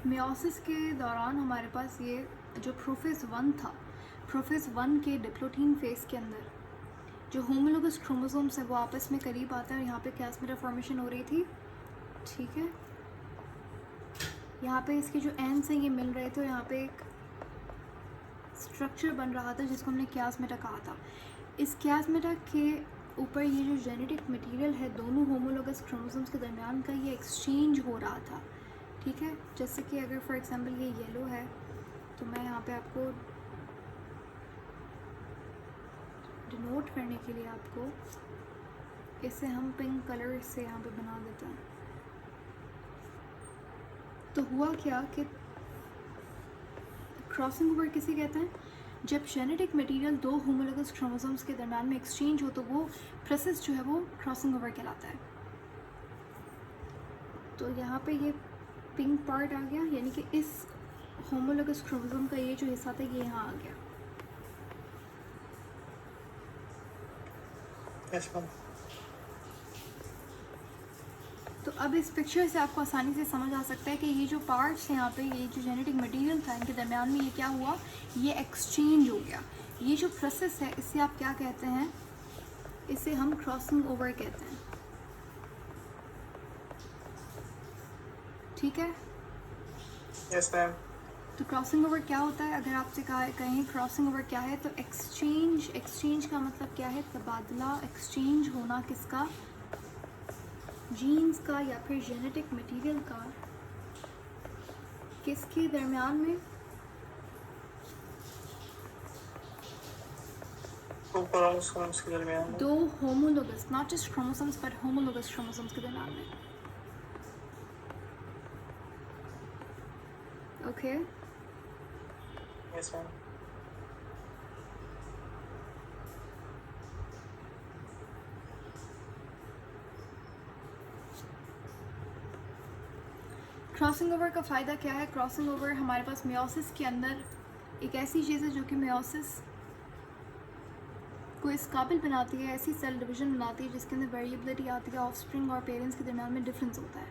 Meiosis के दौरान हमारे पास ये जो प्रोफेज 1 था, प्रोफेज 1 के डिप्लोटीन फेज के अंदर जो होमोलोगस क्रोमोसोम्स है वो आपस में करीब आता है और यहाँ पे कैस्मेटा फॉर्मेशन हो रही थी। ठीक है, यहाँ पे इसके जो एंड्स हैं ये मिल रहे थे और यहाँ पे एक स्ट्रक्चर बन रहा था जिसको हमने कैस्मेटा कहा था। इस कैस्मेटा के ऊपर ये जो जेनेटिक मटेरियल है दोनों होमोलोगस क्रोमोसोम्स के दरमियान का ये एक्सचेंज हो रहा था। ठीक है, जैसे कि अगर फॉर एग्जांपल ये येलो है तो मैं यहाँ पे आपको डिनोट करने के लिए आपको इसे हम पिंक कलर से यहाँ पे बना देते हैं। तो हुआ क्या कि क्रॉसिंग ओवर किसे कहते हैं? जब जेनेटिक मटेरियल दो होमोलोगस क्रोमोसोम्स के दरम्यान में एक्सचेंज हो तो वो प्रोसेस जो है वो क्रॉसिंग ओवर कहलाता है। तो यहाँ पे ये पिंक पार्ट आ गया, यानी कि इस होमोलोगस क्रोमोसोम का ये जो हिस्सा था ये यहाँ आ गया। yes, तो अब इस पिक्चर से आपको आसानी से समझ आ सकता है कि ये जो पार्ट्स हैं यहाँ पे, ये जो जेनेटिक मटेरियल था इनके दरमियान में ये क्या हुआ, ये एक्सचेंज हो गया। ये जो प्रोसेस है इसे आप क्या कहते हैं? इसे हम क्रॉसिंग ओवर कहते हैं। ठीक है, yes, ma'am. तो क्रॉसिंग ओवर क्या होता है? अगर आपसे कहें क्रॉसिंग ओवर क्या है तो एक्सचेंज का मतलब क्या है? तबादला, एक्सचेंज होना किसका? जीन्स का या फिर जेनेटिक मटेरियल का किसके दरमियान में? क्रोमोसोम्स के दरमियान में। दो homologous, not just chromosomes but homologous chromosomes के दरमियान में। Okay, yes, ma'am. Crossing over का फ़ायदा क्या है? क्रॉसिंग ओवर हमारे पास मियोसिस के अंदर एक ऐसी चीज़ है जो कि मियोसिस को इस काबिल बनाती है, ऐसी सेल डिवीज़न बनाती है जिसके अंदर वेरिएबिलिटी आती है, ऑफस्प्रिंग और पेरेंट्स के दरमियान में डिफरेंस होता है।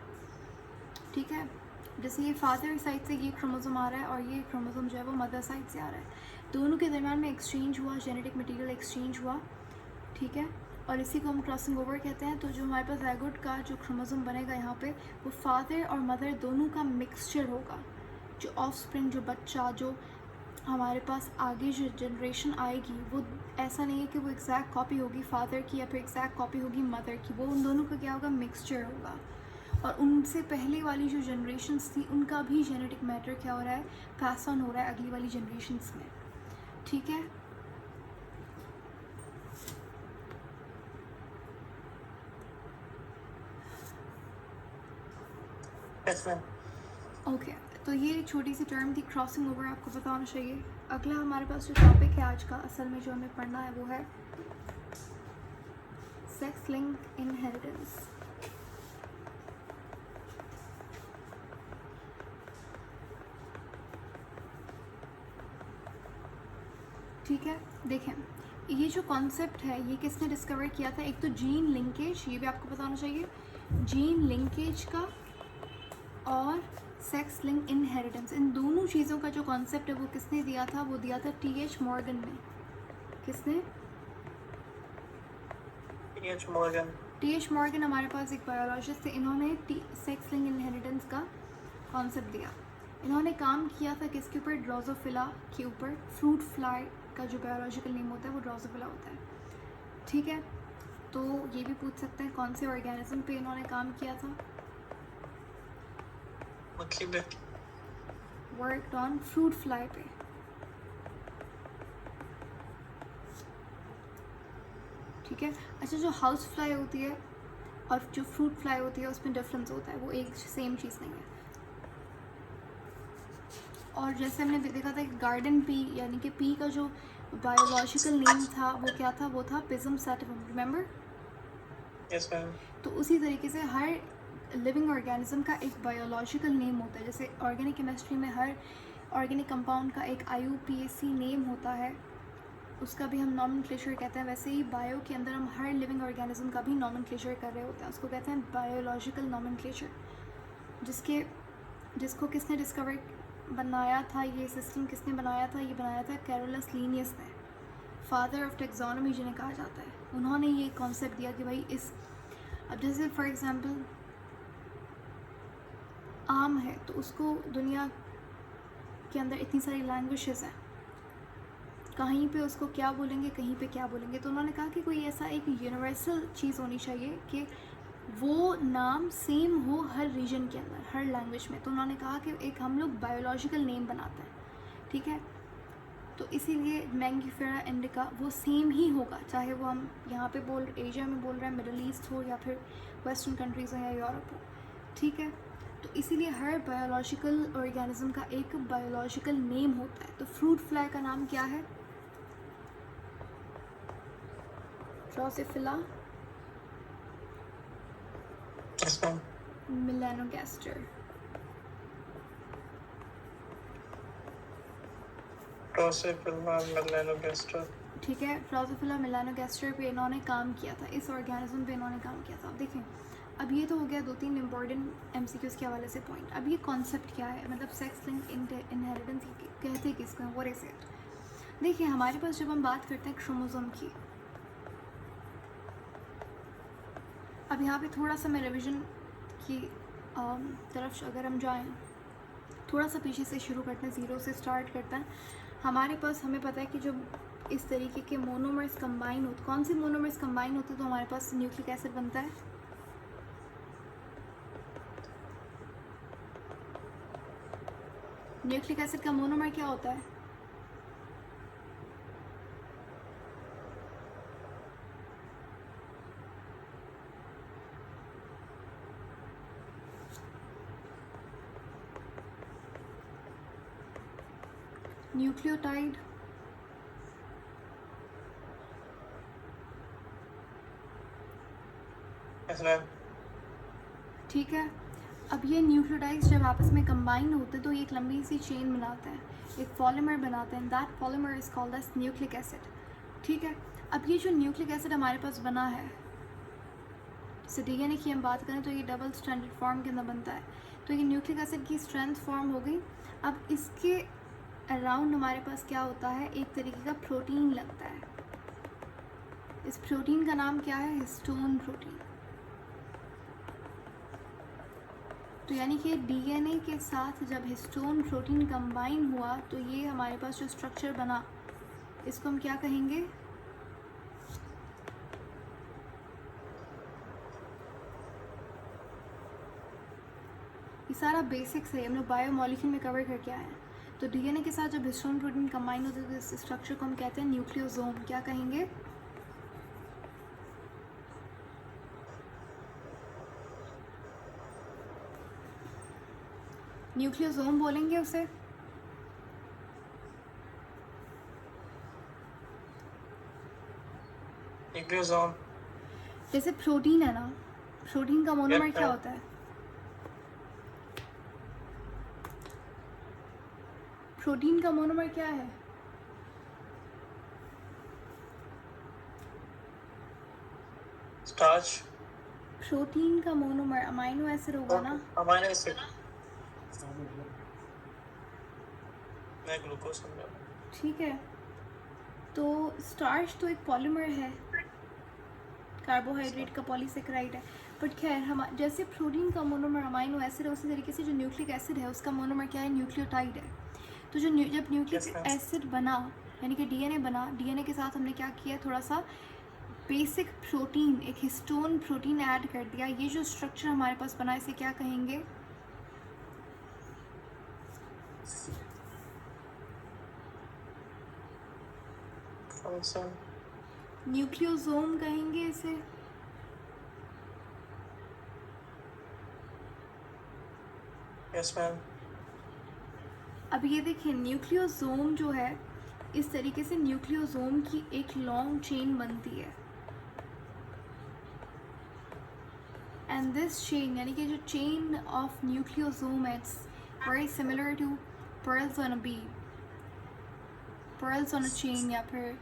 ठीक है, जैसे ये फादर साइड से ये क्रोमोसोम आ रहा है और ये क्रोमोसोम जो है वो मदर साइड से आ रहा है, दोनों के दरमियान में एक्सचेंज हुआ, जेनेटिक मटेरियल एक्सचेंज हुआ। ठीक है, और इसी को हम क्रॉसिंग ओवर कहते हैं। तो जो हमारे पास ज़ायगोट का जो क्रोमोसोम बनेगा यहाँ पे वो फादर और मदर दोनों का मिक्सचर होगा। जो ऑफस्प्रिंग, जो बच्चा, जो हमारे पास आगे जो जनरेशन आएगी वो ऐसा नहीं है कि वो एग्जैक्ट कॉपी होगी फादर की या फिर एग्जैक्ट कॉपी होगी मदर की, वो उन दोनों का क्या होगा? मिक्सचर होगा। और उनसे पहले वाली जो जनरेशन्स थी उनका भी जेनेटिक मैटर क्या हो रहा है? पास ऑन हो रहा है अगली वाली जनरेशन्स में। ठीक है, Yes, ma'am. ओके, तो ये छोटी सी टर्म थी क्रॉसिंग ओवर, आपको पता होना चाहिए। अगला हमारे पास जो टॉपिक है आज का, असल में जो हमें पढ़ना है वो है सेक्स लिंक इनहेरिटेंस। ठीक है, देखें ये जो कॉन्सेप्ट है ये किसने डिस्कवर किया था? एक तो जीन लिंकेज, ये भी आपको पता होना चाहिए, जीन लिंकेज का और सेक्स लिंक इनहेरिटेंस, इन दोनों चीज़ों का जो कॉन्सेप्ट है वो किसने दिया था? वो दिया था टी.एच. मॉर्गन ने। किसने? T.H. Morgan. टी.एच. मॉर्गन हमारे पास एक बायोलॉजिस्ट थे, इन्होंने सेक्स लिंक इनहेरिटेंस का कॉन्सेप्ट दिया। इन्होंने काम किया था किसके ऊपर? ड्रोसोफिला के ऊपर। फ्रूट फ्लाई का जो बायोलॉजिकल नेम होता है वो ड्रोसोफिला होता है। ठीक है, तो ये भी पूछ सकते हैं कौन से ऑर्गेनिज्म पे इन्होंने काम किया था? मक्खी पे। वर्कड ऑन फ्रूट फ्लाई पे। ठीक है, अच्छा जो हाउस फ्लाई होती है और जो फ्रूट फ्लाई होती है उसमें डिफरेंस होता है, वो एक सेम चीज़ नहीं है। और जैसे हमने देखा था कि गार्डन पी, यानी कि पी का जो बायोलॉजिकल नेम था वो क्या था? वो था पिजम सैटिवम, रिमेंबर? Yes, ma'am. तो उसी तरीके से हर लिविंग ऑर्गेनिज्म का एक बायोलॉजिकल नेम होता है। जैसे ऑर्गेनिक केमिस्ट्री में हर ऑर्गेनिक कंपाउंड का एक IUPAC नेम होता है, उसका भी हम नॉमेनक्लेचर कहते हैं। वैसे ही बायो के अंदर हम हर लिविंग ऑर्गेनिज्म का भी नॉमेनक्लेचर कर रहे होते हैं, उसको कहते हैं बायोलॉजिकल नॉमेनक्लेचर। जिसको किसने डिस्कवर बनाया था, ये सिस्टम किसने बनाया था, ये बनाया था कैरोलस लीनियस ने, फादर ऑफ टेक्सोनॉमी जिन्हें कहा जाता है। उन्होंने ये कॉन्सेप्ट दिया कि भाई इस, अब जैसे फॉर एग्जांपल आम है तो उसको दुनिया के अंदर इतनी सारी लैंग्वेजेस हैं, कहीं पे उसको क्या बोलेंगे, कहीं पे क्या बोलेंगे। तो उन्होंने कहा कि कोई ऐसा एक यूनिवर्सल चीज़ होनी चाहिए कि वो नाम सेम हो हर रीजन के अंदर, हर लैंग्वेज में। तो उन्होंने कहा कि एक हम लोग बायोलॉजिकल नेम बनाते हैं, ठीक है। तो इसीलिए मैंगिफेरा इंडिका वो सेम ही होगा, चाहे वो हम यहाँ पे एशिया में बोल रहे हैं, मिडल ईस्ट हो या फिर वेस्टर्न कंट्रीज़ हो या यूरोप हो, ठीक है। तो इसीलिए हर बायोलॉजिकल ऑर्गेनिज्म का एक बायोलॉजिकल नेम होता है। तो फ्रूट फ्लाई का नाम क्या है? Drosophila Yes, ma'am. Melanogaster. Drosophila melanogaster. ठीक है, ड्रोसोफिला मेलानोगास्टर पे इन्होंने काम किया था, इस ऑर्गेनिज्म पे इन्होंने काम किया था। अब देखें, अब ये तो हो गया 2-3 इंपॉर्टेंट MCQs के हवाले से पॉइंट। अब ये कॉन्सेप्ट क्या है, मतलब सेक्स लिंक इनहेरिटेंस कहते हैं किसको, व्हाट इज इट। देखिए हमारे पास जब हम बात करते हैं क्रोमोसोम की, अब यहाँ पे थोड़ा सा मैं रिवीजन की तरफ अगर हम जाएं, थोड़ा सा पीछे से शुरू करते हैं, ज़ीरो से स्टार्ट करते हैं। हमारे पास हमें पता है कि जब इस तरीके के मोनोमर्स कंबाइन होते, कौन से मोनोमर्स कंबाइन होते हैं तो हमारे पास न्यूक्लिक एसिड बनता है। न्यूक्लिक एसिड का मोनोमर क्या होता है? न्यूक्लियोटाइड। Yes, ma'am. ठीक है, अब ये न्यूक्लियोटाइड्स जब आपस में कंबाइन होते हैं तो ये एक लंबी सी चेन बनाते हैं, एक पॉलीमर बनाते हैं। That polymer is called as nucleic acid, ठीक है। अब ये जो न्यूक्लिक एसिड हमारे पास बना है, जैसे DNA की हम बात करें तो ये डबल स्ट्रैंडेड फॉर्म के अंदर बनता है। तो ये न्यूक्लिक एसिड की स्ट्रेंथ फॉर्म हो गई। अब इसके अराउंड हमारे पास क्या होता है, एक तरीके का प्रोटीन लगता है। इस प्रोटीन का नाम क्या है? Histone protein. तो यानी कि DNA के साथ जब हिस्टोन प्रोटीन कंबाइन हुआ तो ये हमारे पास जो स्ट्रक्चर बना, इसको हम क्या कहेंगे? ये सारा बेसिक्स है, हम लोग बायोमॉलिक्यूल में कवर करके आए हैं। तो DNA के साथ जब हिस्टोन प्रोटीन कंबाइन होते हैं तो इस स्ट्रक्चर को हम कहते हैं न्यूक्लियोसोम। क्या कहेंगे? न्यूक्लियोसोम बोलेंगे उसे। Nucleosome. जैसे प्रोटीन है ना, प्रोटीन का मोनोमर Yep, क्या ma'am. होता है? प्रोटीन का मोनोमर क्या है? Starch. प्रोटीन का मोनोमर अमाइनो एसिड होगा ना। Amino acid. मैं ग्लूकोज समझा। ठीक है, तो स्टार्च तो एक पॉलीमर है, कार्बोहाइड्रेट का पॉलीसेकेराइड है। बट खैर, हम जैसे प्रोटीन का मोनोमर अमाइनो एसिड है, उसी तरीके से जो न्यूक्लिक एसिड है उसका मोनोमर क्या है? न्यूक्लियोटाइड है। तो जब न्यूक्लिक Yes, ma'am. एसिड बना, यानी कि DNA बना, DNA के साथ हमने क्या किया, थोड़ा सा बेसिक प्रोटीन, एक हिस्टोन प्रोटीन ऐड कर दिया। ये जो स्ट्रक्चर हमारे पास बना, इसे क्या कहेंगे? Chromosome. न्यूक्लियोसोम कहेंगे इसे। Yes, ma'am. अब ये देखिए, न्यूक्लियोसोम जो है, इस तरीके से न्यूक्लियोसोम की एक लॉन्ग चेन बनती है। एंड दिस चेन, यानी कि जो चेन ऑफ न्यूक्लियोसोम है, it's very similar to pearls on a bee, pearls on a chain, या फिर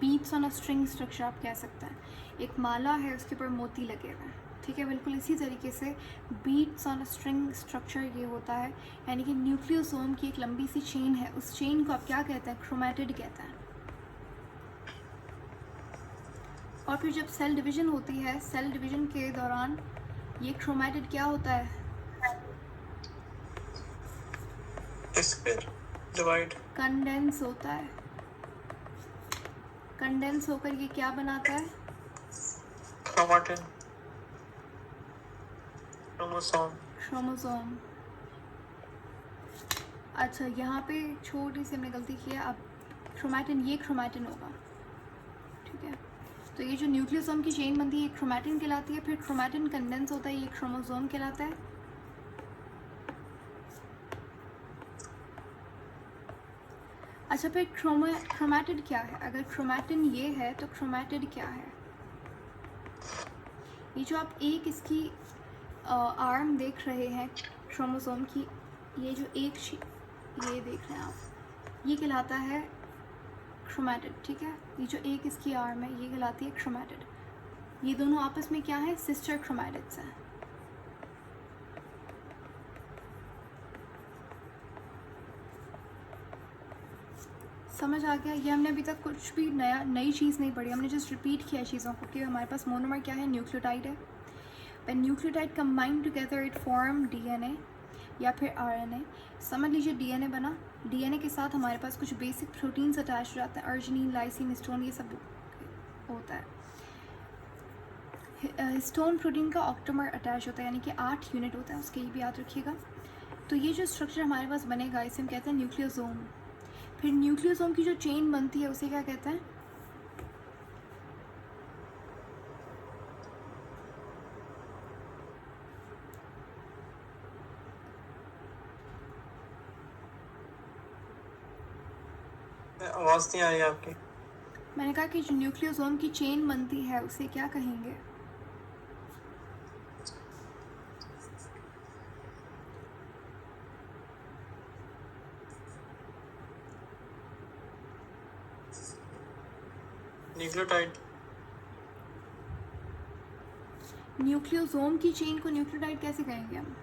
beads on a string structure आप कह सकते हैं। एक माला है, उसके ऊपर मोती लगे हुए हैं, ठीक है। बिल्कुल इसी तरीके से beads on a string structure ये होता है, यानी कि न्यूक्लियोसोम की एक लंबी सी चेन है, उस चेन को आप क्या कहते हैं? क्रोमैटिड कहते हैं। और फिर जब सेल डिवीजन होती है, सेल डिवीजन के दौरान ये क्रोमैटिड क्या होता है? डिवाइड, कंडेंस होता है। कंडेंस होकर ये क्या बनाता है? Chromatin, chromosome. क्रोमोसोम। अच्छा, यहाँ पे छोटी सी हमने गलती की है। अब क्रोमैटिन, ये क्रोमैटिन होगा, ठीक है। तो ये जो न्यूक्लियोसोम की चेन बनती है, ये क्रोमैटिन कहलाती है। फिर क्रोमैटिन कंडेंस होता है, ये क्रोमोसोम कहलाता है। अच्छा, फिर क्रोमैटिड क्या है? अगर क्रोमैटिन ये है तो क्रोमैटिड क्या है? ये जो आप एक इसकी आर्म देख रहे हैं क्रोमोसोम की, ये जो एक ये देख रहे हैं आप, ये कहलाता है क्रोमैटिड, ठीक है। ये जो एक इसकी आर्म है, ये कहलाती है क्रोमैटिड। ये दोनों आपस में क्या है? सिस्टर क्रोमैटिड्स हैं। समझ आ गया? ये हमने अभी तक कुछ भी नई चीज़ नहीं पढ़ी, हमने जस्ट रिपीट किया चीज़ों को कि हमारे पास मोनोमर क्या है? न्यूक्लियोटाइड है। When nucleotide combine together it form DNA या फिर आरएनए। समझ लीजिए डीएनए बना, डीएनए के साथ हमारे पास कुछ बेसिक प्रोटीन्स अटैच हो जाते हैं, अर्जिनिन, लाइसिन, हिस्टोन, ये सब होता है। हिस्टोन प्रोटीन का ऑक्टोमर अटैच होता है, यानी कि 8 यूनिट होता है उसके, ये भी याद रखिएगा। तो ये जो स्ट्रक्चर हमारे पास बनेगा, इसे हम कहते हैं न्यूक्लियोसोम। फिर न्यूक्लियोसोम की जो चेन बनती है उसे क्या कहते हैं? आवाज नहीं आ रही आपकी। मैंने कहा कि जो न्यूक्लियोसोम की चेन बनती है उसे क्या कहेंगे? न्यूक्लियोटाइड। न्यूक्लियोसोम की चेन को न्यूक्लियोटाइड कैसे कहेंगे हम?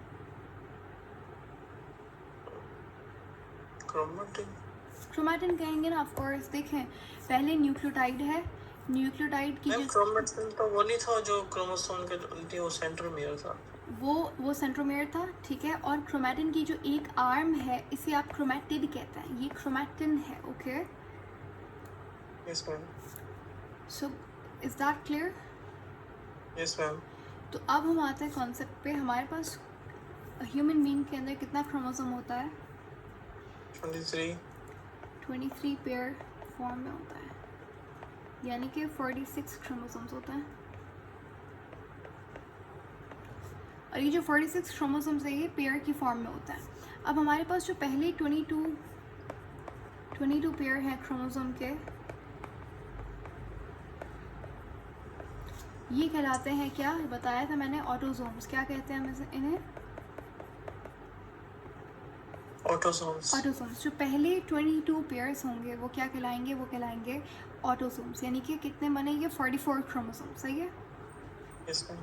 क्रोमैटिन। क्रोमैटिन कहेंगे ना, ऑफ कोर्स। देखें, पहले न्यूक्लियोटाइड है, न्यूक्लियोटाइड की जो क्रोमैटिन तो वो नहीं था जो क्रोमोसोम के वो सेंट्रोमियर था, वो सेंट्रोमेयर था, ठीक है। और क्रोमैटिन की जो एक आर्म है, इसे आप क्रोमैटिड कहते हैं, ये क्रोमैटिन है, okay. Yes ma'am. So is that clear? Yes ma'am. तो अब हम आते हैं कॉन्सेप्ट पे। हमारे पास ह्यूमन बीइंग के अंदर कितना क्रोमोसोम होता है? 23 पेयर फॉर्म में होता है, यानी कि 46 क्रोमोसोम्स होते हैं। और ये जो 46 क्रोमोसोम्स है, ये पेयर की फॉर्म में होता है। अब हमारे पास जो पहले 22 पेयर हैं क्रोमोसोम के, ये कहलाते हैं क्या? बताया था मैंने, ऑटोसोम्स। क्या कहते हैं हम इन्हें? ऑटोसोम्स। ऑटोसोम्स। जो पहले 22 पेयर्स होंगे वो क्या कहलाएंगे? वो कहलाएंगे ऑटोसोम्स, यानी कि कितने बने? ये 44 क्रोमोसोम्स, सही है। Yes ma'am.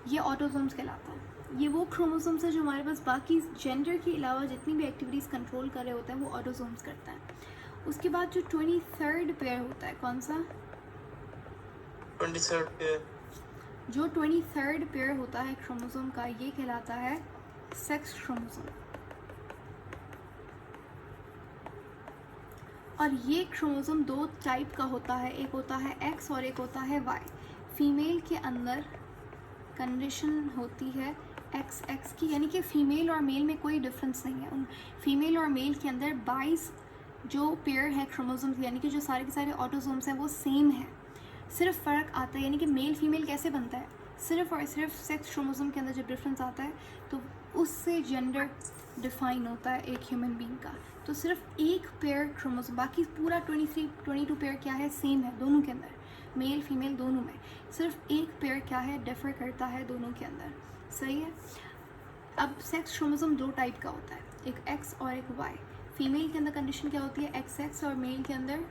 ये ऑटोसोम्स कहलाता है। ये वो क्रोमोसोम्स है जो हमारे पास बाकी जेंडर के अलावा जितनी भी एक्टिविटीज़ कंट्रोल कर रहे होते हैं वो ऑटोसोम्स करता है। उसके बाद जो 23rd पेयर होता है, कौन सा? 23rd pair. जो 23rd पेयर होता है क्रोमोसोम का, ये कहलाता है सेक्स क्रोमोसोम। और ये क्रोमोसोम दो टाइप का होता है, एक होता है एक्स और एक होता है वाई। फीमेल के अंदर कंडीशन होती है एक्स एक्स की, यानी कि फ़ीमेल और मेल में कोई डिफरेंस नहीं है। उन फीमेल और मेल के अंदर 22 जो पेयर है क्रोमोसोम्स, यानी कि जो सारे के सारे ऑटोसोम्स हैं वो सेम है। सिर्फ फ़र्क आता है, यानी कि मेल फीमेल कैसे बनता है, सिर्फ और सिर्फ सेक्स क्रोमोसोम के अंदर जब डिफरेंस आता है तो उससे जेंडर डिफाइन होता है एक ह्यूमन बीइंग का। तो सिर्फ एक पेयर क्रोमोसोम, बाकी पूरा 22 पेयर क्या है? सेम है दोनों के अंदर, मेल फीमेल दोनों में। सिर्फ एक पेयर क्या है? डिफर करता है दोनों के अंदर, सही है। अब सेक्स क्रोमोसोम दो टाइप का होता है, एक एक्स और एक वाई। फीमेल के अंदर कंडीशन क्या होती है? एक्स एक्स, और मेल के अंदर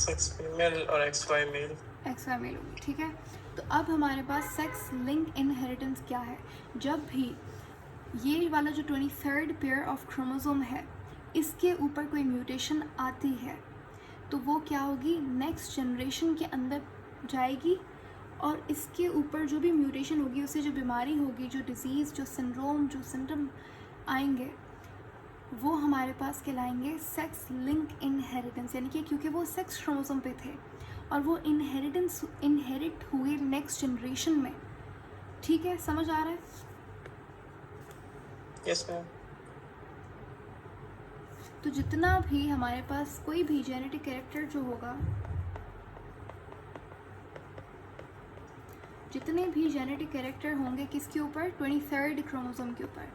सेक्स फीमेल और XY male. X Y male होगी, ठीक है। तो अब हमारे पास सेक्स लिंक इनहेरिटेंस क्या है। जब भी ये वाला जो 23rd पेयर ऑफ क्रोमोसोम है इसके ऊपर कोई म्यूटेशन आती है तो वो क्या होगी, नेक्स्ट जनरेशन के अंदर जाएगी और इसके ऊपर जो भी म्यूटेशन होगी, उससे जो बीमारी होगी, जो डिज़ीज़, जो सिंड्रोम, जो सिम्टम आएंगे, वो हमारे पास कहलाएंगे सेक्स लिंक इनहेरिटेंस। यानी कि क्योंकि वो सेक्स क्रोमोसोम पे थे और वो इनहेरिट हुए नेक्स्ट जनरेशन में। ठीक है, समझ आ रहा है? Yes ma'am. तो जितना भी हमारे पास कोई भी जेनेटिक कैरेक्टर जो होगा, जितने भी जेनेटिक कैरेक्टर होंगे किसके ऊपर, 23rd क्रोमोसोम के ऊपर,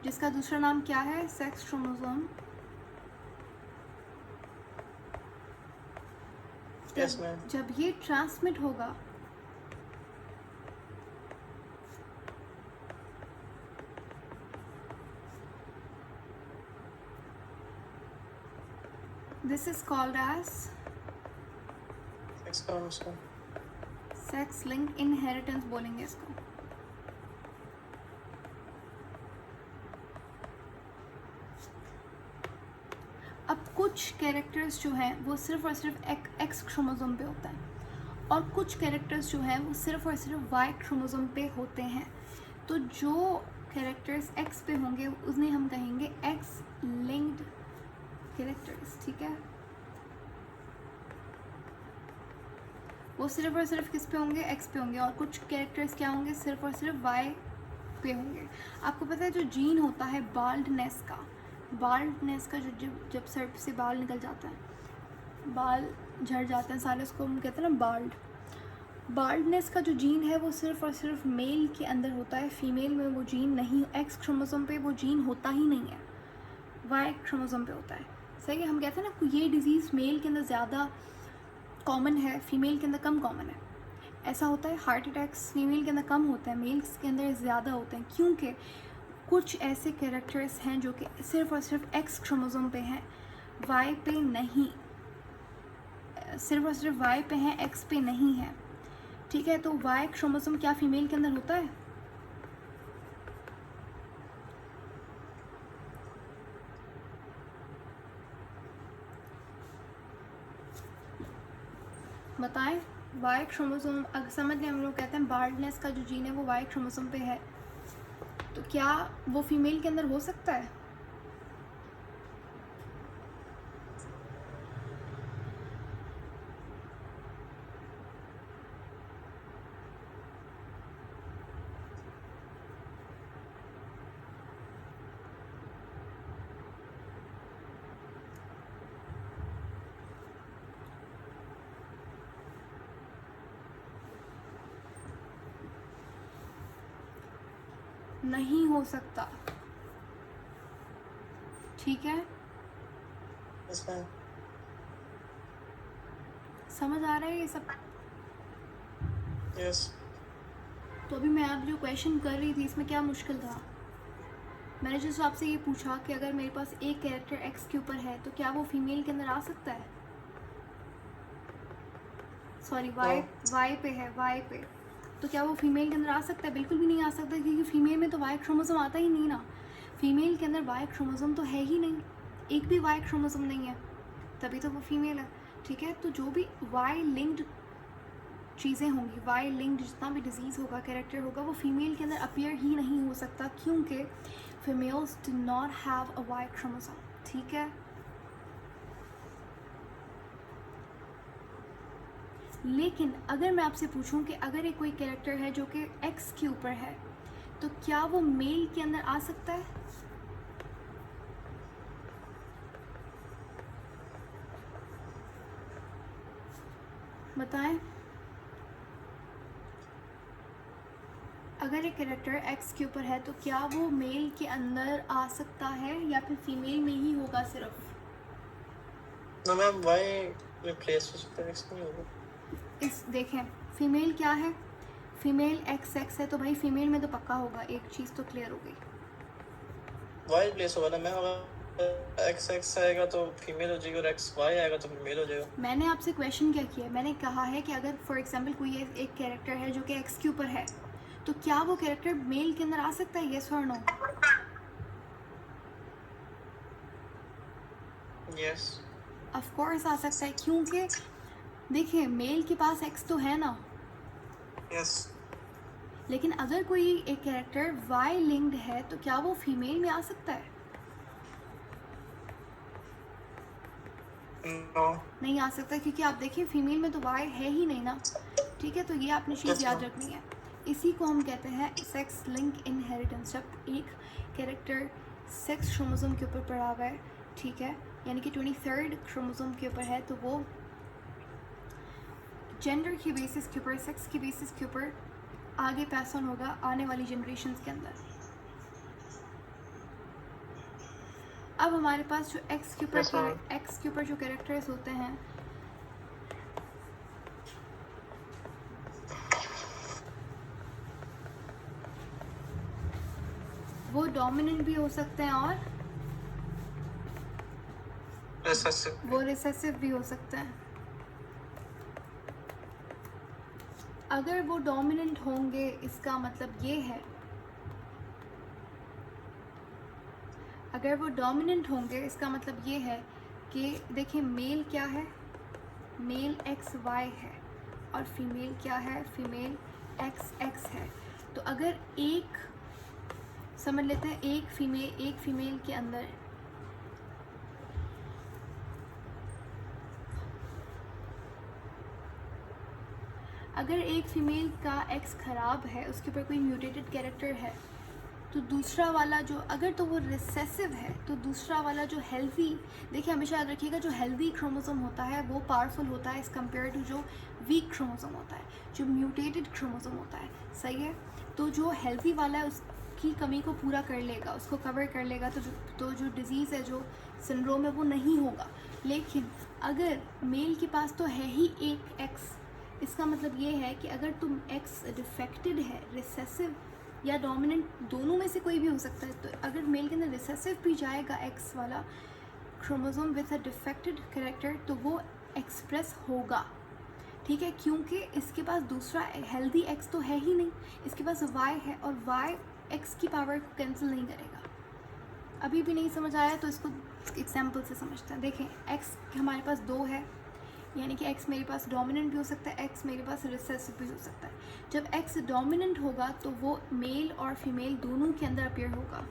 जिसका दूसरा नाम क्या है, सेक्स क्रोमोसोम। Yes ma'am. जब ये ट्रांसमिट होगा this is called as sex chromosome. Sex link inheritance बोलेंगे इसको। अब कुछ कैरेक्टर्स जो हैं वो सिर्फ और सिर्फ एक्स क्रोमोसोम पे होता है और कुछ कैरेक्टर्स जो हैं वो सिर्फ और सिर्फ वाई क्रोमोसोम पे होते हैं। तो जो कैरेक्टर्स एक्स पे होंगे उन्हें हम कहेंगे एक्स लिंक्ड कैरेक्टर्स। ठीक है, वो सिर्फ और सिर्फ किस पे होंगे, एक्स पे होंगे। और कुछ कैरेक्टर्स क्या होंगे, सिर्फ और सिर्फ वाई पे होंगे। आपको पता है जो जीन होता है बाल्डनेस का जब सर से बाल निकल जाता है, बाल झड़ जाते हैं सारे, उसको हम कहते हैं ना बाल्डनेस का जो जीन है वो सिर्फ और सिर्फ मेल के अंदर होता है, फीमेल में वो जीन नहीं, एक्स क्रोमोसोम पे वो जीन होता ही नहीं है, वाई क्रोमोसोम पे होता है। सही है, हम कहते हैं ना ये डिज़ीज़ मेल के अंदर ज़्यादा कॉमन है, फीमेल के अंदर कम कॉमन है। ऐसा होता है, हार्ट अटैक्स फीमेल के अंदर कम होते हैं, मेल्स के अंदर ज़्यादा होते हैं, क्योंकि कुछ ऐसे कैरेक्टर्स हैं जो कि सिर्फ और सिर्फ एक्स क्रोमोसोम पे हैं, वाई पे नहीं, सिर्फ और सिर्फ वाई पे हैं, एक्स पे नहीं है। ठीक है, तो वाई क्रोमोसोम क्या फीमेल के अंदर होता है? बताएं, वाई क्रोमोसोम अगर समझ लें, हम लोग कहते हैं बाल्डनेस का जो जीन है वो वाई क्रोमोसोम पे है, तो क्या वो फीमेल के अंदर हो सकता है? नहीं हो सकता। ठीक है, यस मैम। समझ आ रहा है ये सब? यस। तो अभी मैं आप जो क्वेश्चन कर रही थी इसमें क्या मुश्किल था? मैंने जो आपसे ये पूछा कि अगर मेरे पास एक कैरेक्टर एक्स के ऊपर है तो क्या वो फीमेल के अंदर आ सकता है? सॉरी, वाई पे है, वाई पे, तो क्या वो फीमेल के अंदर आ सकता है? बिल्कुल भी नहीं आ सकता, क्योंकि फीमेल में तो वाई क्रोमोसोम आता ही नहीं ना। फीमेल के अंदर वाई क्रोमोसोम तो है ही नहीं, एक भी वाई क्रोमोसोम नहीं है, तभी तो वो फीमेल है। ठीक है, तो जो भी वाई लिंक्ड चीज़ें होंगी, वाई लिंक्ड जितना भी डिजीज़ होगा, कैरेक्टर होगा, वो फीमेल के अंदर अपीयर ही नहीं हो सकता, क्योंकि females do not have a Y chromosome. ठीक है, लेकिन अगर मैं आपसे पूछूं कि अगर एक कोई कैरेक्टर है जो कि एक्स के ऊपर है तो क्या वो मेल के अंदर आ सकता है? बताएं, अगर एक कैरेक्टर एक्स के ऊपर है तो क्या वो मेल के अंदर आ सकता है या फिर फीमेल में ही होगा सिर्फ? नो मैम, वाई रिप्लेस उसका एक्स नहीं होगा। इस देखें, फीमेल क्या है, फीमेल एक्स है, तो भाई फीमेल में तो पक्का होगा, एक चीज़ तो क्लियर हो गई। वाई रिप्लेस होगा ना मैम, अगर एक्स एक्स आएगा तो फीमेल हो जाएगी और एक्स वाई आएगा तो फिर मेल हो जाएगा। मैंने आपसे क्वेश्चन क्या किया है? मैंने कहा है कि अगर फॉर एग्जांपल कोई एक कैरेक्टर है जो कि एक्स के ऊपर है, तो क्या वो कैरेक्टर मेल के अंदर आ सकता है? यस और नो? यस। ऑफ कोर्स आ सकता है, क्योंकि देखिए मेल के पास एक्स तो है ना, यस। लेकिन अगर कोई एक कैरेक्टर वाई लिंक्ड है तो क्या वो फीमेल में आ सकता है? नो। नहीं आ सकता, क्योंकि आप देखिए फीमेल में तो वाई है ही नहीं ना। ठीक है, तो ये आपने चीज़ Yes, याद ma'am. रखनी है। इसी को हम कहते हैं सेक्स लिंक इनहेरिटेंस। जब एक कैरेक्टर सेक्स क्रोमोसोम के ऊपर पड़ा हुआ है, ठीक है, यानी कि 23rd क्रोमोसोम के ऊपर है, तो वो जेंडर के बेसिस के ऊपर, सेक्स के बेसिस के ऊपर आगे पास ऑन होगा आने वाली जनरेशन्स के अंदर। अब हमारे पास जो एक्स के Yes, ma'am. ऊपर जो कैरेक्टर्स होते हैं, वो डोमिनेंट भी हो सकते हैं और Recessive. वो रिसेसिव भी हो सकते हैं। अगर वो डोमिनेंट होंगे इसका मतलब ये है, अगर वो डोमिनेंट होंगे इसका मतलब ये है कि देखिए मेल क्या है, मेल एक्स वाई है, और फीमेल क्या है, फीमेल एक्स एक्स है। तो अगर एक समझ लेते हैं एक फीमेल के अंदर अगर एक फीमेल का एक्स खराब है, उसके ऊपर कोई म्यूटेटेड कैरेक्टर है, तो दूसरा वाला जो अगर तो वो रिसेसिव है, तो दूसरा वाला जो हेल्दी, देखिए हमेशा याद रखिएगा जो हेल्दी क्रोमोसोम होता है वो पावरफुल होता है एज़ कम्पेयर टू जो वीक क्रोमोसोम होता है, जो म्यूटेटेड क्रोमोसोम होता है। सही है, तो जो हेल्दी वाला है उसकी कमी को पूरा कर लेगा, उसको कवर कर लेगा, तो जो डिज़ीज़ है, जो सिंड्रोम है, वो नहीं होगा। लेकिन अगर मेल के पास तो है ही एक एक्स, इसका मतलब ये है कि अगर तुम एक्स डिफेक्टेड है, रिसेसिव या डोमिनेंट, दोनों में से कोई भी हो सकता है, तो अगर मेल के अंदर रिसेसिव भी जाएगा एक्स वाला chromosome with a defected character, तो वो एक्सप्रेस होगा। ठीक है, क्योंकि इसके पास दूसरा हेल्दी एक्स तो है ही नहीं, इसके पास वाई है, और वाई एक्स की पावर को कैंसिल नहीं करेगा। अभी भी नहीं समझ आया तो इसको एग्जाम्पल से समझते हैं। देखें एक्स हमारे पास 2 है, यानी कि एक्स मेरे पास डोमिनेंट भी हो सकता है, एक्स मेरे पास रिसेसिव भी हो सकता है। जब एक्स डोमिनेंट होगा तो वो मेल और फीमेल दोनों के अंदर अपीयर होगा।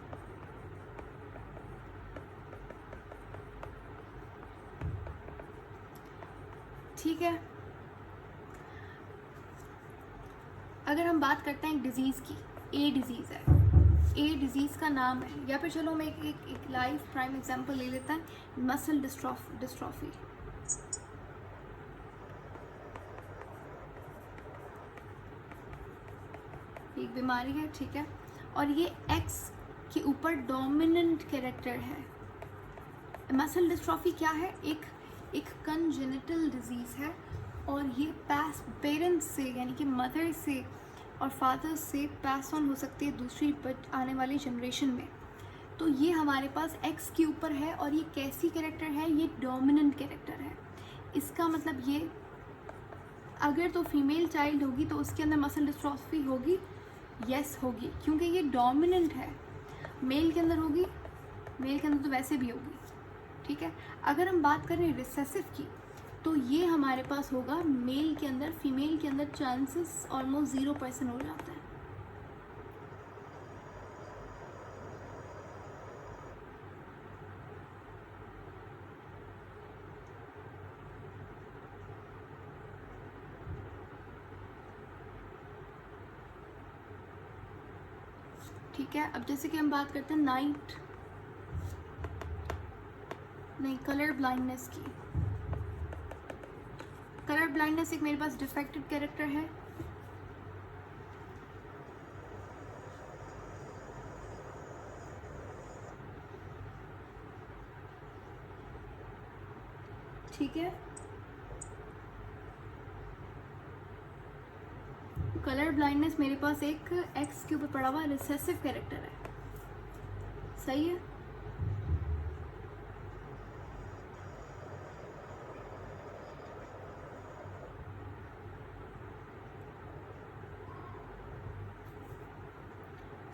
ठीक है, अगर हम बात करते हैं एक डिज़ीज़ की, ए डिज़ीज़ है, ए डिज़ीज़ का नाम है, या फिर चलो मैं एक लाइव प्राइम एग्जांपल ले लेता है, मसल डिस्ट्रॉफी। एक बीमारी है, ठीक है, और ये एक्स के ऊपर डोमिनेंट कैरेक्टर है। मसल डिस्ट्रॉफी क्या है? एक कंजेनिटल डिजीज़ है, और ये पेरेंट्स से यानी कि मदर से और फादर से पास ऑन हो सकती है दूसरी आने वाली जनरेशन में। तो ये हमारे पास एक्स के ऊपर है, और ये कैसी कैरेक्टर है? ये डोमिनेंट कैरेक्टर है। इसका मतलब ये अगर तो फीमेल चाइल्ड होगी तो उसके अंदर मसल डिस्ट्रॉफी होगी, यस होगी, क्योंकि ये डोमिनेंट है। मेल के अंदर होगी, मेल के अंदर तो वैसे भी होगी। ठीक है, अगर हम बात करें रिसेसिव की, तो ये हमारे पास होगा मेल के अंदर, फीमेल के अंदर चांसेस ऑलमोस्ट 0% हो जाता है। ठीक है, अब जैसे कि हम बात करते हैं कलर ब्लाइंडनेस की। कलर ब्लाइंडनेस एक मेरे पास डिफेक्टेड कैरेक्टर है, ठीक है, कलर ब्लाइंडनेस मेरे पास एक एक्स के ऊपर पड़ा हुआ रिसेसिव कैरेक्टर है। सही है,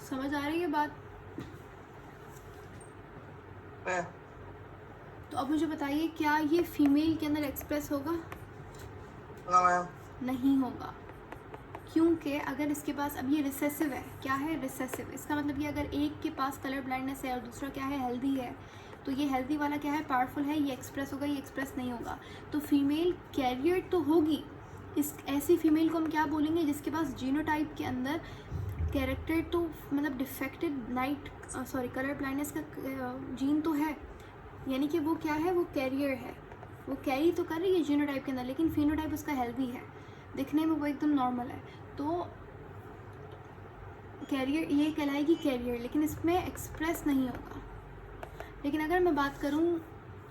समझ आ रही है बात? है। तो अब मुझे बताइए, क्या ये फीमेल के अंदर एक्सप्रेस होगा? No ma'am. नहीं होगा, क्योंकि अगर इसके पास, अब ये रिसेसिव है, क्या है रिसेसिव, इसका मतलब ये अगर एक के पास कलर ब्लाइंडनेस है और दूसरा क्या है हेल्दी है, तो ये हेल्दी वाला क्या है पावरफुल है, ये एक्सप्रेस होगा, ये एक्सप्रेस नहीं होगा। तो फीमेल कैरियर तो होगी, इस ऐसी फीमेल को हम क्या बोलेंगे जिसके पास जीनोटाइप के अंदर कैरेक्टर तो मतलब डिफेक्टेड नाइट कलर ब्लाइंडनेस का जीन तो है, यानी कि वो क्या है, वो कैरियर है, वो कैरी तो कर रही है जीनोटाइप के अंदर, लेकिन फिनोटाइप उसका हेल्दी है, दिखने में वो एकदम नॉर्मल है, तो कैरियर ये कहलाएगी कैरियर, लेकिन इसमें एक्सप्रेस नहीं होगा। लेकिन अगर मैं बात करूँ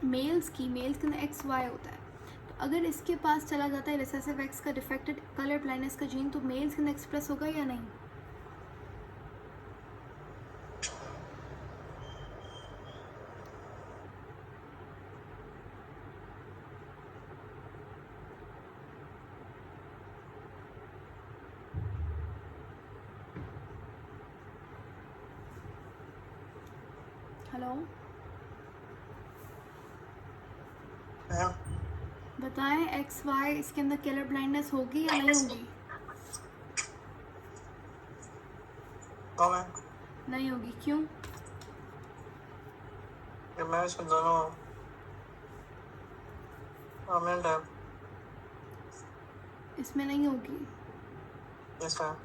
मेल्स के अंदर एक्स वाई होता है, तो अगर इसके पास चला जाता है रिसेसिव एक्स का डिफेक्टेड कलर ब्लाइंडनेस का जीन, तो मेल्स के अंदर एक्सप्रेस होगा या नहीं? Hello, ma'am. बताएं एक्स वाई इसके अंदर कलर ब्लाइंडनेस होगी या नहीं होगी? No ma'am. नहीं होगी, क्यों? ये मैं इसमें दोनों परमानेंट है। इसमें नहीं होगी, यस मैम।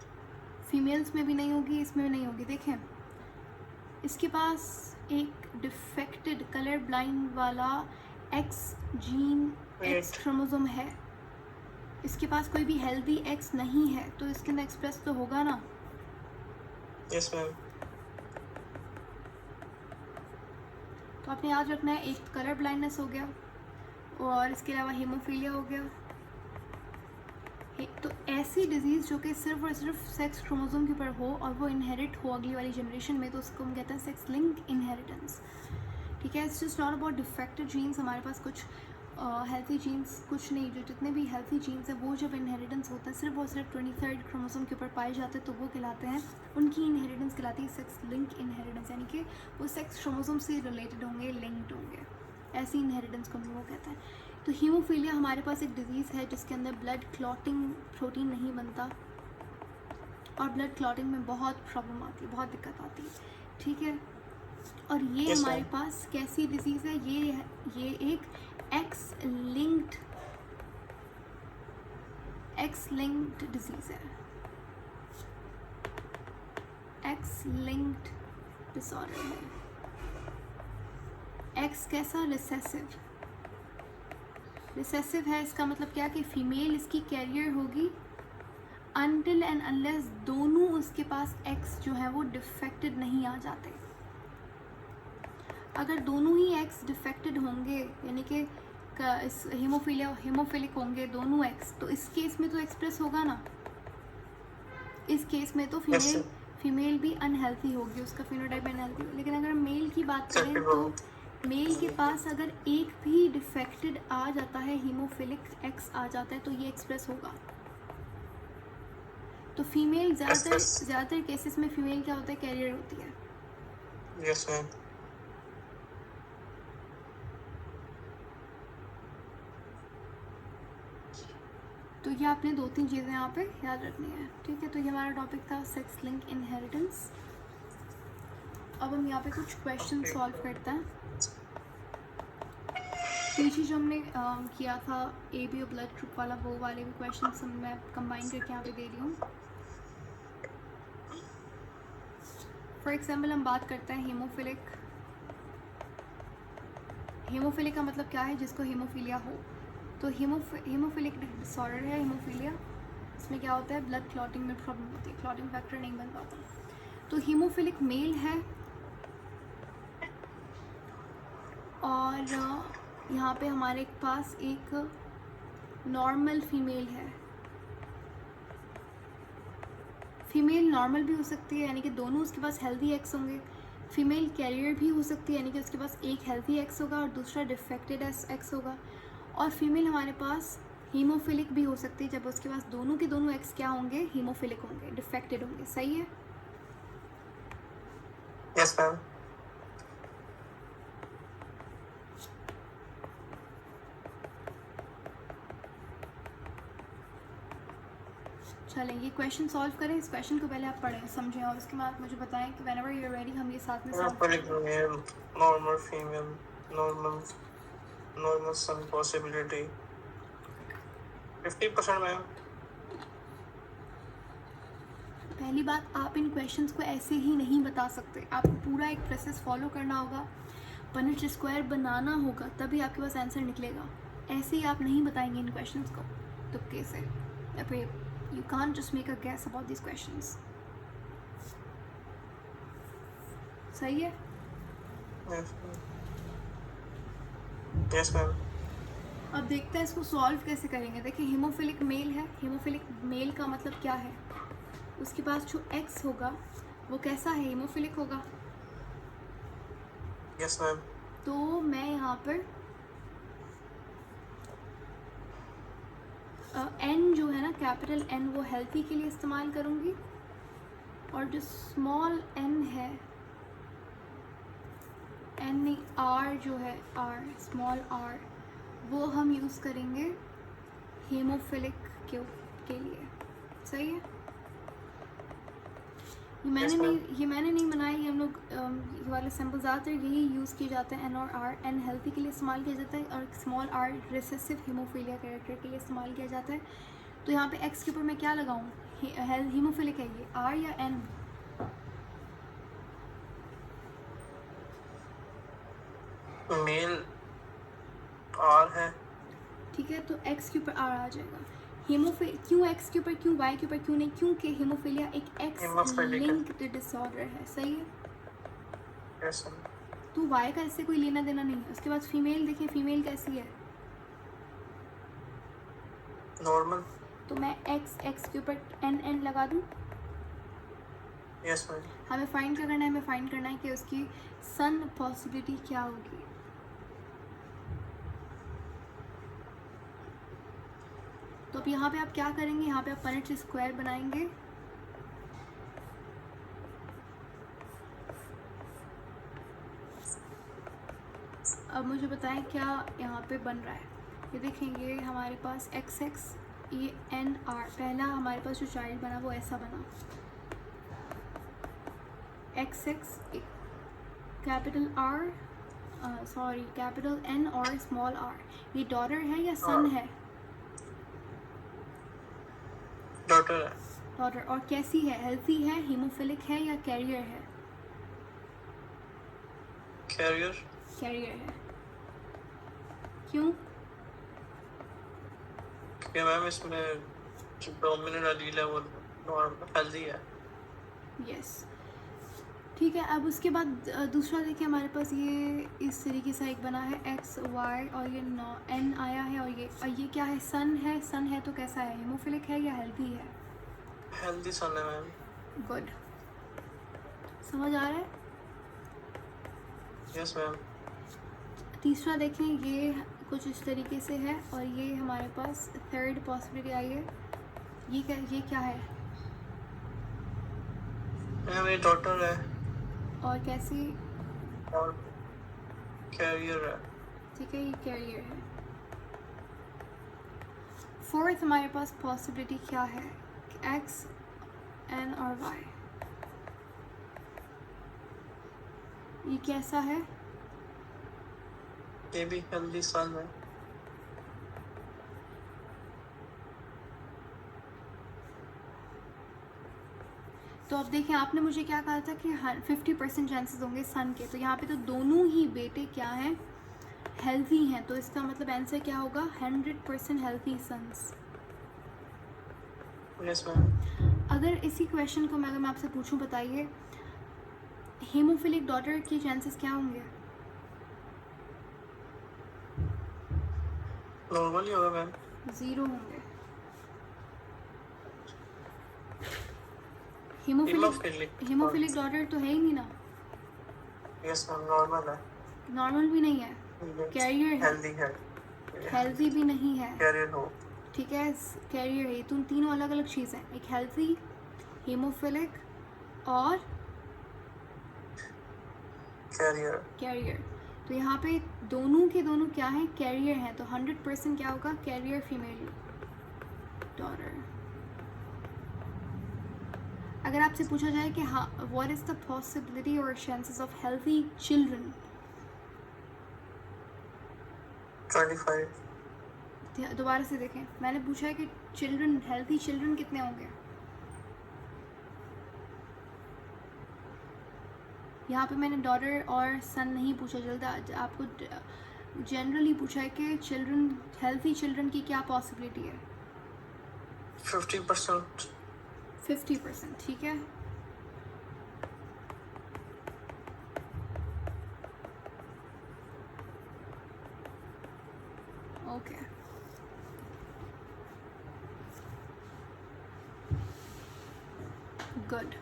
फीमेल्स में भी नहीं होगी, इसमें भी नहीं होगी। देखें, इसके पास एक डिफेक्टेड कलर ब्लाइंड वाला x gene, x Wait. Chromosome है, इसके पास कोई भी हेल्दी एक्स नहीं है, तो इसके अंदर एक्सप्रेस तो होगा ना। Yes ma'am. तो आपने याद रखना है, एक कलर ब्लाइंडनेस हो गया और इसके अलावा हीमोफीलिया हो गया। तो ऐसी डिजीज़ जो कि सिर्फ और सिर्फ सेक्स क्रोमोसोम के ऊपर हो और वो इनहेरिट हो अगली वाली जनरेशन में, तो उसको हम कहते हैं सेक्स लिंक इनहेरिटेंस। ठीक है, it's just not about defected genes, हमारे पास कुछ हेल्थी जीन्स कुछ नहीं, जो जितने भी हेल्थी जीन्स हैं वो जब इनहेरिटेंस होता है सिर्फ और सिर्फ 23rd क्रोमोसोम के ऊपर पाए जाते हैं, तो वो कहलाते हैं, उनकी इनहेरिटेंस कहलाती है सेक्स लिंक इनहेरिटेंस, यानी कि वो सेक्स क्रोमोसोम से रिलेटेड होंगे, लिंक्ड होंगे, ऐसी इनहेरिटेंस को हम वो कहते हैं। तो हीमोफीलिया हमारे पास एक डिजीज़ है जिसके अंदर ब्लड क्लॉटिंग प्रोटीन नहीं बनता और ब्लड क्लॉटिंग में बहुत प्रॉब्लम आती है, बहुत दिक्कत आती है। ठीक है, और ये Yes, हमारे ma'am. पास कैसी डिजीज़ है, ये एक एक्स लिंक्ड डिजीज़ है, एक्स लिंक्ड डिसऑर्डर है। एक्स कैसा, रिसेसिव है, इसका मतलब क्या कि फीमेल इसकी कैरियर होगी अनटिल एंड अनलेस दोनों उसके पास एक्स जो है वो डिफेक्टेड नहीं आ जाते। अगर दोनों ही एक्स डिफेक्टेड होंगे, यानी कि हीमोफिलिक होंगे दोनों एक्स, तो इस केस में तो एक्सप्रेस होगा ना, इस केस में तो Yes, sir. फीमेल भी अनहेल्थी होगी, उसका फिनोटाइप अनहेल्थी होगी। लेकिन अगर मेल की बात करें Accepted तो होगा। मेल के पास अगर एक भी डिफेक्टेड आ जाता है, हीमोफिलिक एक्स आ जाता है, तो ये एक्सप्रेस होगा। तो फीमेल ज़्यादातर केसेस में फीमेल क्या होता है, कैरियर होती है। Yes ma'am. तो ये आपने 2-3 चीज़ें यहाँ पे याद रखनी है। ठीक है, तो ये हमारा टॉपिक था सेक्स लिंक इनहेरिटेंस। अब हम यहाँ पे कुछ क्वेश्चन सॉल्व करते हैं। पीछे जो हमने किया था AB और ब्लड ग्रुप वाला, वो वाले भी क्वेश्चन मैं कंबाइन करके यहाँ पे दे रही हूँ। फॉर एग्जाम्पल हम बात करते हैं हीमोफिलिक का मतलब क्या है, जिसको हीमोफीलिया हो। तो हीमोफिलिक डिसऑर्डर है हीमोफीलिया, इसमें क्या होता है, ब्लड क्लॉटिंग में प्रॉब्लम होती है, क्लॉटिंग फैक्टर नहीं बन पाता। तो हीमोफिलिक मेल है और यहाँ पे हमारे पास एक नॉर्मल फीमेल है। फीमेल नॉर्मल भी हो सकती है, यानी कि दोनों उसके पास हेल्दी एक्स होंगे। फीमेल कैरियर भी हो सकती है, यानी कि उसके पास एक हेल्दी एक्स होगा और दूसरा डिफेक्टेड एक्स होगा। और फीमेल हमारे पास हीमोफिलिक भी हो सकती है, जब उसके पास दोनों के दोनों एक्स क्या होंगे, हीमोफिलिक होंगे, डिफेक्टेड होंगे। सही है। Yes, ma'am. चलें ये क्वेश्चन सॉल्व करें। इस क्वेश्चन को पहले आप पढ़ें समझें और उसके बाद मुझे बताएं कि whenever you're ready हम ये साथ में सॉल्व करेंगे। Male, normal female, normal son possibility. 50%, ma'am. पहली बात, आप इन क्वेश्चंस को ऐसे ही नहीं बता सकते, आपको पूरा एक प्रोसेस फॉलो करना होगा, पनिश स्क्वायर बनाना होगा, तभी आपके पास आंसर निकलेगा। ऐसे ही आप नहीं बताएंगे इन क्वेश्चंस को तुक्के से, या फिर you can't just make a guess about this questions. सही है? Yes, ma'am. Yes, ma'am. अब देखते हैं इसको सॉल्व कैसे करेंगे। देखिए हीमोफिलिक मेल है, हीमोफिलिक मेल का मतलब क्या है, उसके पास जो एक्स होगा वो कैसा है, हीमोफिलिक होगा। Yes, ma'am. तो मैं यहाँ पर एन जो है ना, कैपिटल एन, वो हेल्थी के लिए इस्तेमाल करूँगी, और जो स्मॉल एन है, एन नहीं आर जो है, आर स्मॉल आर, वो हम यूज़ करेंगे हीमोफिलिक के लिए। सही है? ये मैंने नहीं बनाया, ये हम लोग ये वाले सिंबल ज़्यादातर यही यूज़ किए जाते हैं। एन और आर, एन हेल्थी के लिए इस्तेमाल किया जाता है और small R recessive haemophilia character के लिए इस्तेमाल किया जाता है। तो यहाँ पे एक्स के ऊपर मैं क्या लगाऊँ, हीमोफिलिक है ये, आर या एन? मेल आर है। ठीक है, तो एक्स के ऊपर आर आ जाएगा। हीमोफिल क्यों एक्स के ऊपर, क्यों वाई के ऊपर क्यों नहीं, क्योंकि हीमोफीलिया एक एक्स Hemophilic है। लिंक्ड डिसऑर्डर है। सही है? Yes, ma'am. तो वाई का इससे कोई लेना देना नहीं है। उसके बाद फीमेल, देखिए फीमेल कैसी है, Normal. तो मैं एक्स के ऊपर एन लगा दूँ। Yes, ma'am. हमें फाइंड क्या करना है, हमें फाइंड करना है कि उसकी सन पॉसिबिलिटी क्या होगी। तो अब यहाँ पे आप क्या करेंगे, यहाँ पे आप पनिश स्क्वायर बनाएंगे। अब मुझे बताएं क्या यहाँ पे बन रहा है। ये देखेंगे हमारे पास एक्स एक्स, ये एन आर, पहला हमारे पास जो चाइल्ड बना वो ऐसा बना, X X capital R, sorry capital N और स्मॉल आर। ये डॉटर है या सन है? Daughter है। डॉटर। और कैसी है, हेल्थी है, हीमोफिलिक है या कैरियर है? Carrier। कैरियर है। क्यों? क्योंकि मैम इसमें जो डोमिनेंट एलील है वो नॉर्मल हेल्दी है। यस, ठीक है। अब उसके बाद दूसरा देखिए हमारे पास ये इस तरीके से एक बना है, एक्स वाई, और ये एन आया है, और ये क्या है, सन है। सन है तो कैसा है, हीमोफिलिक है या हेल्थी है? हेल्दी सन है मैम। गुड, समझ आ रहा है? Yes ma'am. तीसरा देखें, ये कुछ इस तरीके से है, और ये हमारे पास थर्ड पॉसिबिलिटी आई है। ये क्या है? मैम ये डॉटर है और कैसी? और कैरियर है। ठीक है, ये कैरियर है। फोर्थ हमारे पास पॉसिबिलिटी क्या है, एक्स एन और वाई। ये कैसा है? ये भी हेल्दी सन है। तो अब देखिए आपने मुझे क्या कहा था कि 50% चांसेस होंगे सन के, तो यहाँ पे तो दोनों ही बेटे क्या हैं, हेल्थी हैं। तो इसका मतलब आंसर क्या होगा, 100% हेल्थी सन्स। Yes ma'am. अगर इसी क्वेश्चन को मैं आपसे पूछूं, बताइए हीमोफिलिक डॉटर के चांसेस क्या होंगे? नॉर्मल ही होगा मैम। 0 होंगे। हीमोफिलिक डॉटर तो है ही नहीं ना। यस मैम, नॉर्मल है। नॉर्मल भी नहीं है, कैरियर है। हेल्दी है। हेल्थी भी नहीं है। कैरियर हो। ठीक है, कैरियर है। तुम तीनों अलग अलग चीज़ हैं, एक हेल्थी, हीमोफिलिक और Carrier. कैरियर। तो यहाँ पे दोनों के दोनों क्या है, कैरियर हैं, तो 100% क्या होगा, कैरियर फीमेल डॉटर। अगर आपसे पूछा जाए कि हाँ व्हाट इज़ द पॉसिबिलिटी और चांसेस ऑफ हेल्थी चिल्ड्रन, 25. दोबारा से देखें, मैंने पूछा है कि चिल्ड्रन, हेल्थी चिल्ड्रन कितने होंगे। यहाँ पे मैंने डॉटर और सन नहीं पूछा, जल्द आपको जनरली पूछा है कि चिल्ड्रन, हेल्थी चिल्ड्रन की क्या पॉसिबिलिटी है। 50%. 50%, ठीक है। Okay, good.